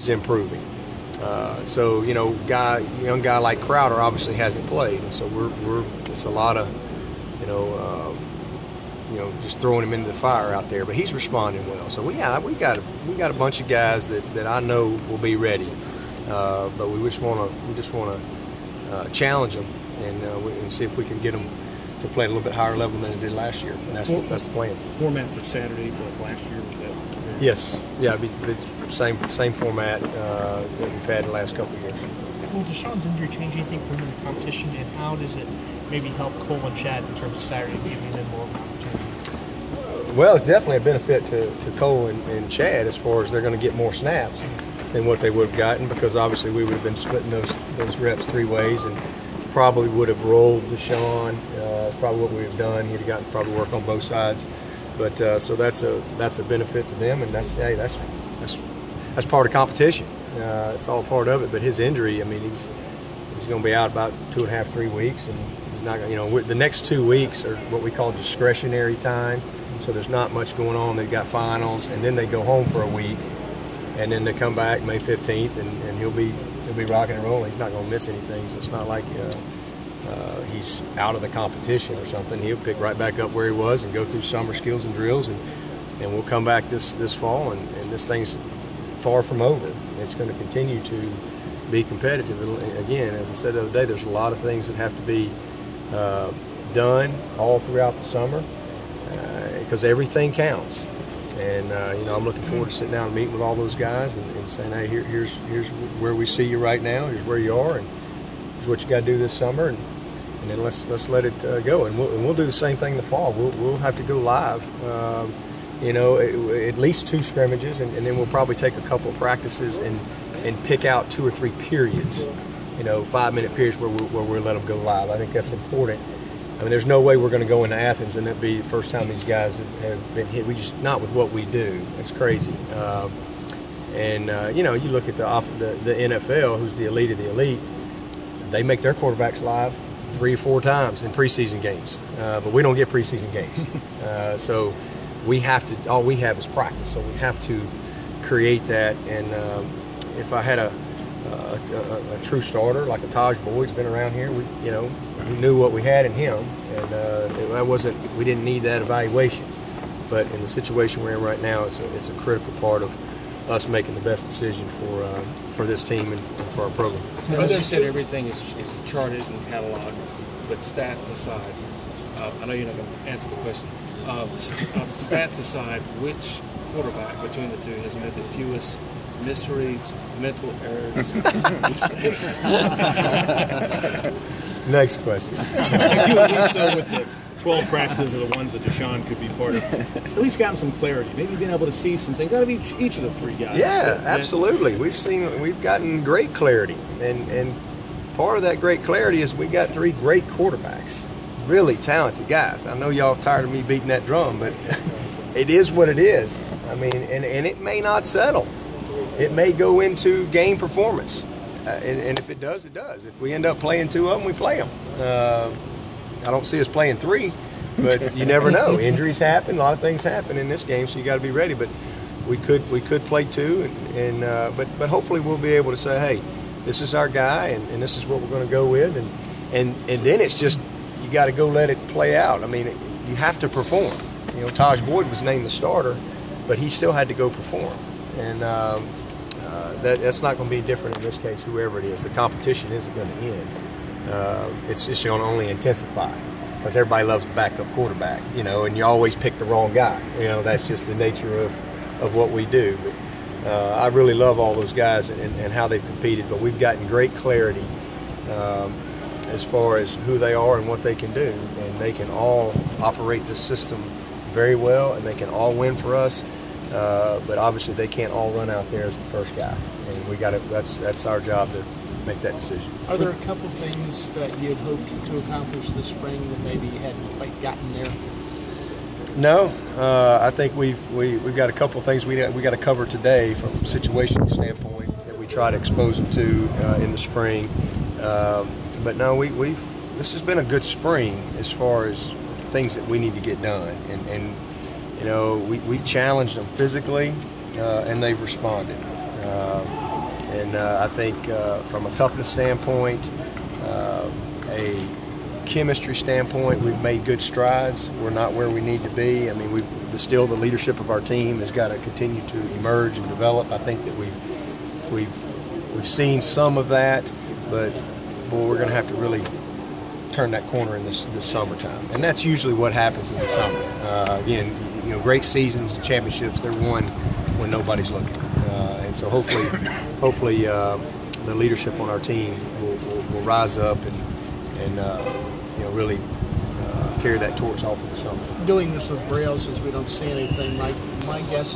He's improving. So young guy like Crowder obviously hasn't played, and so it's a lot of just throwing him into the fire out there. But he's responding well. So we got a bunch of guys that I know will be ready. But we just want to challenge them and see if we can get them to play at a little bit higher level than they did last year. And that's the plan. Format for Saturday, like last year, was that? Yes, yeah, it's same format that we've had the last couple of years. Will Deshaun's injury change anything for him in the competition, and how does it maybe help Cole and Chad in terms of Saturday, giving them more of an opportunity? Well, it's definitely a benefit to Cole and Chad as far as they're going to get more snaps than what they would have gotten, because obviously we would have been splitting those reps three ways and probably would have rolled Deshaun. That's probably what we would have done. He'd have gotten probably work on both sides. But so that's a benefit to them, and that's part of competition. It's all part of it. But his injury, I mean, he's going to be out about 2.5, 3 weeks, and he's not going. The next 2 weeks are what we call discretionary time. So there's not much going on. They've got finals, and then they go home for a week, and then they come back May 15th, and he'll be rocking and rolling. He's not going to miss anything. So it's not like he's out of the competition or something. He'll pick right back up where he was and go through summer skills and drills, and we'll come back this fall, and this thing's far from over. It's going to continue to be competitive. Again, as I said the other day, there's a lot of things that have to be done all throughout the summer because everything counts. And I'm looking forward to sitting down and meeting with all those guys and saying, hey, here's where we see you right now. Here's where you are, and here's what you got to do this summer, and then let's let it go. And we'll do the same thing in the fall. We'll have to go live, at least 2 scrimmages, and then we'll probably take a couple of practices and pick out 2 or 3 periods, 5-minute periods where we'll let them go live. I think that's important. I mean, there's no way we're going to go into Athens and it'd be the first time these guys have been hit. We just not with what we do. It's crazy. You look at the NFL, who's the elite of the elite. They make their quarterbacks live 3 or 4 times in preseason games, but we don't get preseason games. So we have to. All we have is practice. So we have to create that. And if I had a true starter like a Taj Boyd's been around here, we knew what we had in him, and we didn't need that evaluation. But in the situation we're in right now, it's a critical part of us making the best decision for this team and for our program. As you said, everything is charted and cataloged, but stats aside, I know you're not going to answer the question. Stats aside, which quarterback between the two has made the fewest misreads, mental errors, mistakes? Next question. With the 12 practices are the ones that Deshaun could be part of, at least gotten some clarity, maybe being able to see some things out of each of the 3 guys. Yeah, absolutely. We've gotten great clarity, and part of that great clarity is we got 3 great quarterbacks, really talented guys. I know y'all tired of me beating that drum, but it is what it is. I mean, and it may not settle. It may go into game performance, and if it does, it does. If we end up playing 2 of them, we play them. I don't see us playing 3, but you never know. Injuries happen, a lot of things happen in this game, so you got to be ready. But we could play 2, but hopefully we'll be able to say, hey, this is our guy, and this is what we're going to go with, and then it's just you got to go let it play out. I mean, you have to perform. Taj Boyd was named the starter, but he still had to go perform, and that's not going to be different in this case. Whoever it is, the competition isn't going to end. It's just going to only intensify because everybody loves the backup quarterback, and you always pick the wrong guy. That's just the nature of what we do. But I really love all those guys and how they've competed, but we've gotten great clarity as far as who they are and what they can do, and they can all operate this system very well, and they can all win for us. But obviously, they can't all run out there as the first guy, and we got to. That's our job to make that decision. Are there a couple of things that you'd hoped to accomplish this spring that maybe you hadn't quite gotten there? No, I think we've got a couple of things we got to cover today from a situational standpoint that we try to expose them to in the spring. But no, this has been a good spring as far as things that we need to get done, and we've challenged them physically, and they've responded. And I think from a toughness standpoint, a chemistry standpoint, we've made good strides. We're not where we need to be. I mean, still the leadership of our team has got to continue to emerge and develop. I think that we've seen some of that, but boy, we're going to have to really turn that corner in this summertime, and that's usually what happens in the summer. Again, great seasons and championships, they're won when nobody's looking, and so hopefully the leadership on our team will rise up and really carry that torch off in the summer. Doing this with Braille, since we don't see anything, my guess